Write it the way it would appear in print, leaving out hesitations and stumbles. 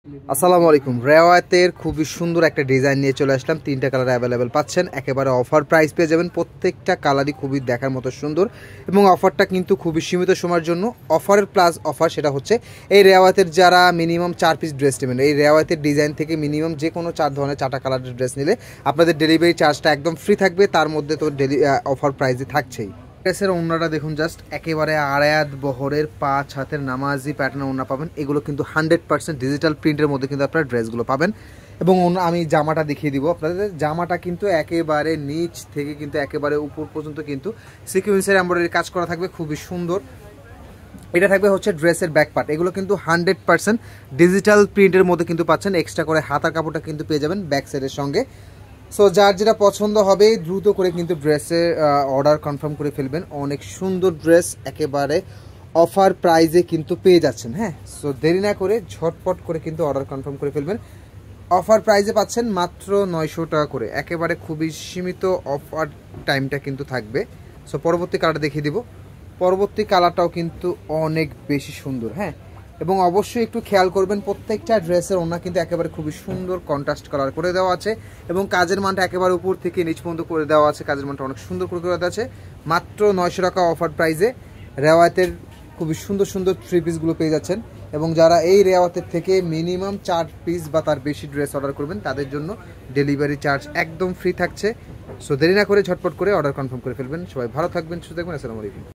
আসসালামু আলাইকুম। রেওয়াতের খুবই সুন্দর একটা ডিজাইন নিয়ে চলে আসলাম। 3টা কালার অ্যাভেলেবেল পাচ্ছেন, একেবারে অফার প্রাইস পেয়ে যাবেন। প্রত্যেকটা কালারই খুবই দেখার মতো সুন্দর এবং অফারটা কিন্তু খুবই সীমিত সময়ের জন্য। অফারের প্লাস অফার সেটা হচ্ছে এই রেওয়াতের যারা মিনিমাম 4 পিস ড্রেস নেবেন, এই রেওয়াতের ডিজাইন থেকে মিনিমাম যে কোনো 4 ধরনের 4টা কালারের ড্রেস নিলে আপনাদের ডেলিভারি চার্জটা একদম ফ্রি থাকবে। তার মধ্যে তো অফার প্রাইসই থাকছেই। ড্রেসের ওড়নাটা দেখুন, জাস্ট একেবারে আড়ায়াত বহরের 5 হাতের নামাজি প্যাটার্নের ওড়না পাবেন। এগুলো কিন্তু 100% ডিজিটাল প্রিন্টের মধ্যে কিন্তু আপনারা ড্রেসগুলো পাবেন। এবং আমি জামাটা দেখিয়ে দিব আপনাদের। জামাটা কিন্তু একেবারে নিচ থেকে কিন্তু একেবারে উপর পর্যন্ত কিন্তু সিকুয়েন্সের এমব্রয়ডারি কাজ করা থাকবে, খুবই সুন্দর। এটা থাকবে হচ্ছে ড্রেসের ব্যাক পার্ট। এগুলো কিন্তু 100% ডিজিটাল প্রিন্টের মধ্যে কিন্তু পাচ্ছেন। এক্সট্রা করে হাতার কাপড়টা কিন্তু পেয়ে যাবেন ব্যাক সাইডের সঙ্গে। সো যার যেটা পছন্দ হবে দ্রুত করে কিন্তু ড্রেসের অর্ডার কনফার্ম করে ফেলবেন। অনেক সুন্দর ড্রেস একেবারে অফার প্রাইজে কিন্তু পেয়ে যাচ্ছেন। হ্যাঁ, সো দেরি না করে ঝটপট করে কিন্তু অর্ডার কনফার্ম করে ফেলবেন। অফার প্রাইজে পাচ্ছেন মাত্র 900 টাকা করে, একেবারে খুবই সীমিত অফার টাইমটা কিন্তু থাকবে। সো পরবর্তী কালারটা দেখিয়ে দিব। পরবর্তী কালারটাও কিন্তু অনেক বেশি সুন্দর। হ্যাঁ, এবং অবশ্যই একটু খেয়াল করবেন প্রত্যেকটা ড্রেসের ওড়না কিন্তু একেবারে খুবই সুন্দর কন্ট্রাস্ট কালার করে দেওয়া আছে এবং কাজের মানটা একেবারে উপর থেকে নিচ পর্যন্ত করে দেওয়া আছে। কাজের মানটা অনেক সুন্দর করে দেওয়া আছে। মাত্র 900 টাকা অফার প্রাইজে রেওয়াতের খুবই সুন্দর সুন্দর 3 পিসগুলো পেয়ে যাচ্ছেন। এবং যারা এই রেওয়াতের থেকে মিনিমাম 4 পিস বা তার বেশি ড্রেস অর্ডার করবেন তাদের জন্য ডেলিভারি চার্জ একদম ফ্রি থাকছে। সো দেরি না করে ঝটপট করে অর্ডার কনফার্ম করে ফেলবেন। সবাই ভালো থাকবেন, সুস্থ থাকবেন। আসসালামু আলাইকুম।